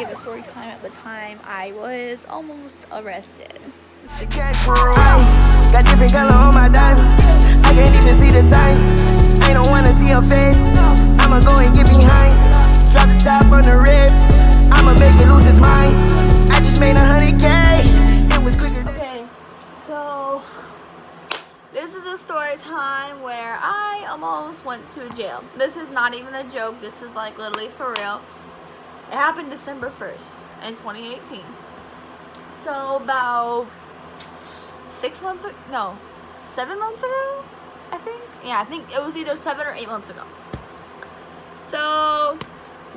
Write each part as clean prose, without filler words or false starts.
give a story time. At the time, I was almost arrested. Got different color on my diamonds. I can't even see the time. I don't wanna see her face. I'ma go and get behind. Drop the top on the rib. I'ma make it lose its mind. I just made 100K. It was quicker. Okay, so this is a story time where I almost went to jail. This is not even a joke. This is like literally for real. It happened December 1st in 2018. So about 7 months ago, I think. Yeah, I think it was either 7 or 8 months ago. So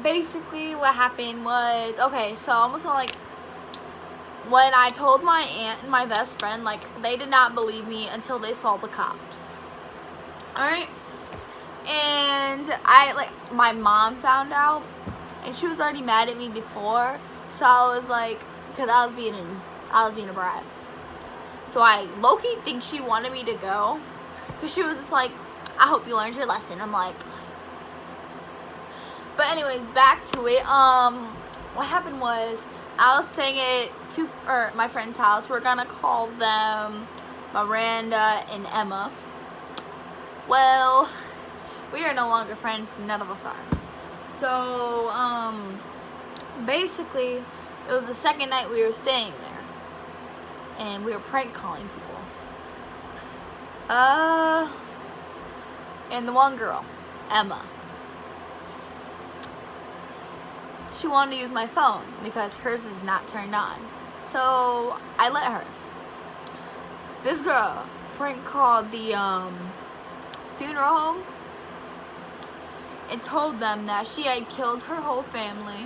basically what happened was, okay, so almost like when I told my aunt and my best friend, like, they did not believe me until they saw the cops. Alright? And my mom found out, and she was already mad at me before, so I was like, because I was being a brat. So I low-key think she wanted me to go, because she was just like, I hope you learned your lesson. I'm like, but anyways, back to it. What happened was, I was staying at my friend's house. We're gonna call them Miranda and Emma. Well, we are no longer friends. None of us are. So, basically, it was the second night we were staying there, and we were prank calling people. And the one girl, Emma, she wanted to use my phone because hers is not turned on. So I let her. This girl prank called the funeral home and told them that she had killed her whole family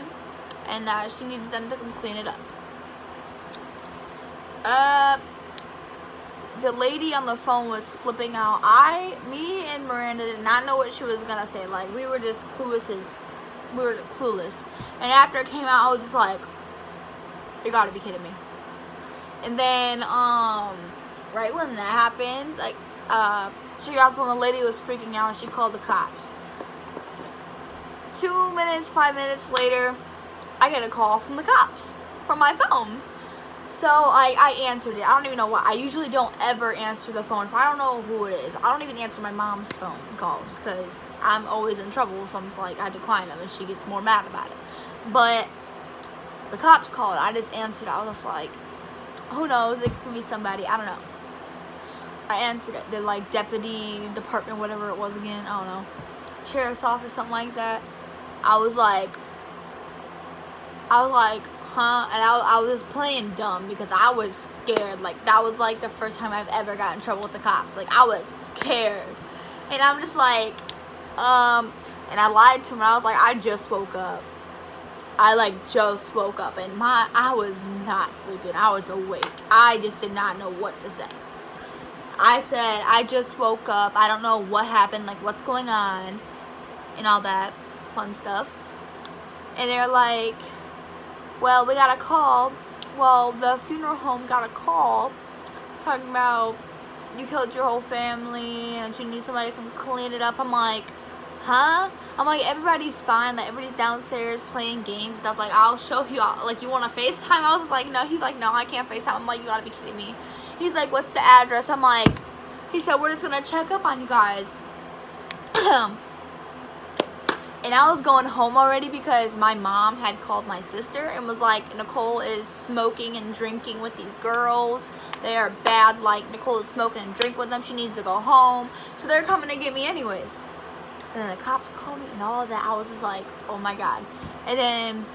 and that she needed them to come clean it up. The lady on the phone was flipping out. Me and Miranda did not know what she was gonna say. Like, we were just clueless. And after it came out, I was just like, you gotta be kidding me. And then, right when that happened, like, she got the phone, the lady was freaking out, and she called the cops. 5 minutes later, I get a call from the cops, from my phone. So, I answered it. I don't even know why. I usually don't ever answer the phone if I don't know who it is. I don't even answer my mom's phone calls, because I'm always in trouble, so I'm just like, I decline them, and she gets more mad about it. But the cops called. I just answered. I was just like, who knows? It could be somebody. I don't know. I answered it. They're like deputy, department, whatever it was again. I don't know. Sheriff's office, something like that. I was like, huh? And I was just playing dumb because I was scared. Like, that was like the first time I've ever gotten in trouble with the cops. Like, I was scared. And I'm just like, and I lied to him. And I was like, I just woke up. I just woke up, and I was not sleeping. I was awake. I just did not know what to say. I said, I just woke up. I don't know what happened, like, what's going on, and all that fun stuff. And they're like, well, we got a call. Well, the funeral home got a call talking about you killed your whole family and you need somebody to come clean it up. I'm like, huh? I'm like, everybody's fine. Like, everybody's downstairs playing games and stuff. Like, I'll show you all. Like, you want to FaceTime? I was like, no. He's like, no, I can't FaceTime. I'm like, you gotta be kidding me. He's like, what's the address? I'm like, he said, we're just gonna check up on you guys. And I was going home already because my mom had called my sister and was like, Nicole is smoking and drinking with these girls. They are bad. Like, Nicole is smoking and drinking with them. She needs to go home. So they're coming to get me anyways. And then the cops called me and all of that. I was just like, oh my God. And then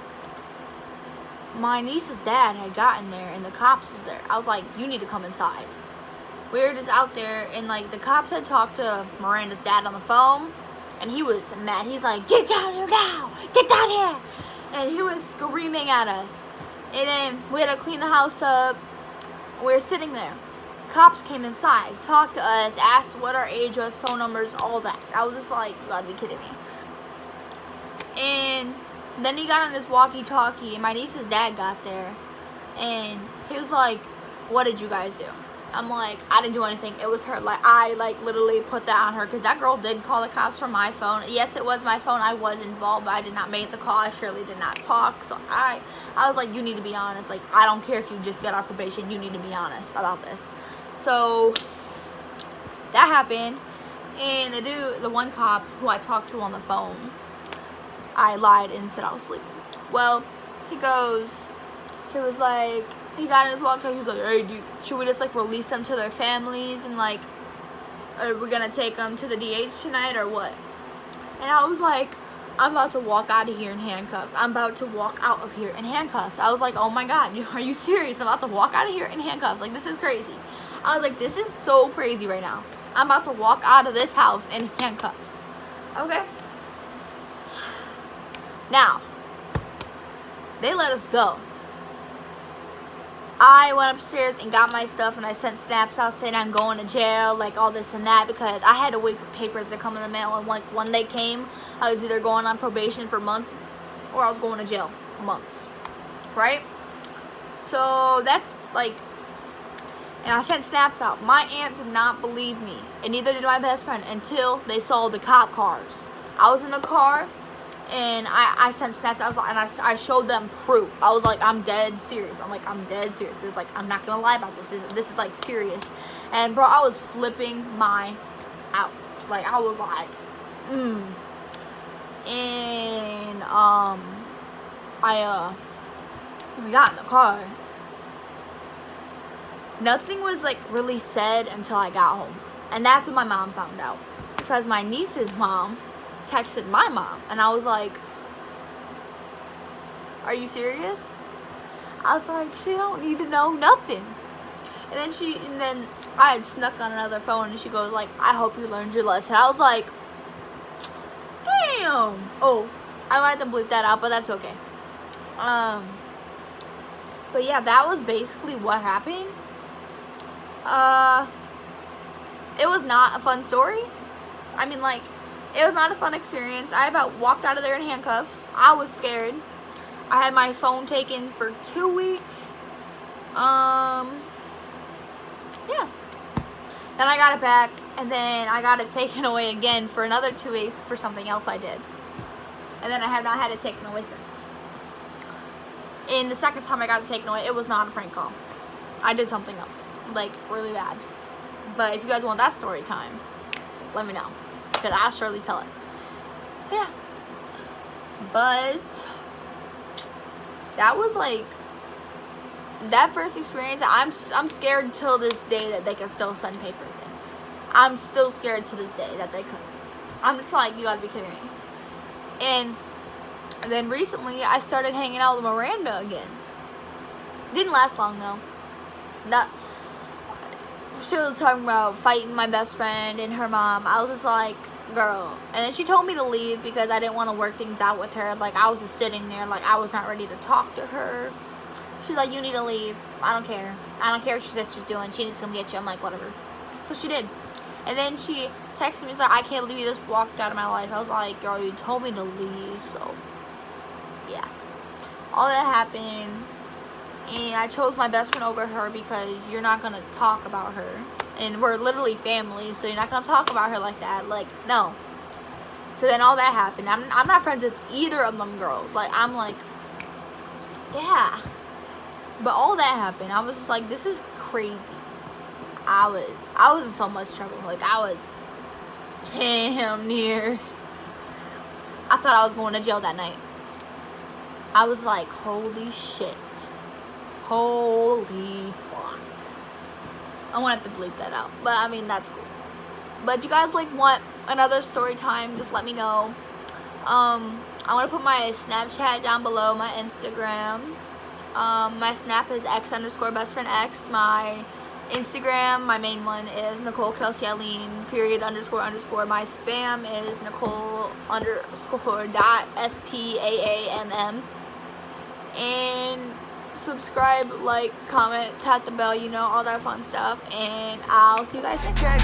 my niece's dad had gotten there and the cops was there. I was like, you need to come inside. We were just out there and like the cops had talked to Miranda's dad on the phone. And he was mad. He's like, get down here now! Get down here! And he was screaming at us. And then we had to clean the house up. We were sitting there. Cops came inside, talked to us, asked what our age was, phone numbers, all that. I was just like, you gotta be kidding me. And then he got on his walkie-talkie, and my niece's dad got there. And he was like, what did you guys do? I'm like, I didn't do anything. It was her. Like, I, like, literally put that on her. Because that girl did call the cops from my phone. Yes, it was my phone. I was involved. But I did not make the call. I surely did not talk. So I was like, you need to be honest. Like, I don't care if you just get off probation. You need to be honest about this. So that happened. And the one cop who I talked to on the phone, I lied and said I was sleeping. Well, he was like, he got in his walk-talkie, he was like, hey, dude, should we just, like, release them to their families, and, like, are we gonna take them to the DH tonight, or what? And I was like, I'm about to walk out of here in handcuffs. I'm about to walk out of here in handcuffs. I was like, oh my God, are you serious? I'm about to walk out of here in handcuffs. Like, this is crazy. I was like, this is so crazy right now. I'm about to walk out of this house in handcuffs. Okay? Now, they let us go. I went upstairs and got my stuff, and I sent snaps out saying I'm going to jail, like all this and that, because I had to wait for papers to come in the mail, and like when they came, I was either going on probation for months or I was going to jail for months, right? So that's like, and I sent snaps out. My aunt did not believe me, and neither did my best friend, until they saw the cop cars. I was in the car, and I sent snaps. I showed them proof. I was like, I'm dead serious. I'm dead serious. It's like, I'm not gonna lie about this. This is like serious. And bro, I was flipping my out. Like, I was like, And we got in the car. Nothing was like really said until I got home, and that's when my mom found out, because my niece's mom texted my mom, and I was like, are you serious? I was like, she don't need to know nothing. And then I had snuck on another phone, and she goes like, I hope you learned your lesson. I was like, damn. Oh, I might have to bleep that out, but that's okay. But yeah, that was basically what happened. It was not a fun story. I mean, like, it was not a fun experience. I about walked out of there in handcuffs. I was scared. I had my phone taken for 2 weeks. Yeah. Then I got it back, and then I got it taken away again for another 2 weeks for something else I did. And then I have not had it taken away since. And the second time I got it taken away, it was not a prank call. I did something else, like, really bad. But if you guys want that story time, let me know, because I'll surely tell it. So yeah. But that was like, that first experience, I'm scared till this day that they can still send papers in. I'm still scared to this day that they could. I'm just like, you gotta be kidding me. And then recently, I started hanging out with Miranda again. Didn't last long though. She was talking about fighting my best friend and her mom. I was just like, girl. And then she told me to leave because I didn't want to work things out with her. Like, I was just sitting there, like, I was not ready to talk to her. She's like, you need to leave. I don't care. I don't care what your sister's doing. She needs to come get you. I'm like, whatever. So she did. And then she texted me, she's like, I can't believe you just walked out of my life. I was like, girl, you told me to leave. So, yeah. All that happened. And I chose my best friend over her because you're not going to talk about her. And we're literally family, so you're not going to talk about her like that. Like, no. So then all that happened. I'm not friends with either of them girls. Like, I'm like, yeah. But all that happened. I was just like, this is crazy. I was in so much trouble. Like, I was damn near. I thought I was going to jail that night. I was like, holy shit. Holy fuck. I'm gonna have to bleep that out. But I mean, that's cool. But if you guys like want another story time, just let me know. I'm gonna put my Snapchat down below, my Instagram. My Snap is x_bestfriendx. My Instagram, my main one, is Nicole Kelsey Eileen __. My spam is Nicole_.spamm. And subscribe, like, comment, tap the bell, you know, all that fun stuff. And I'll see you guys next time.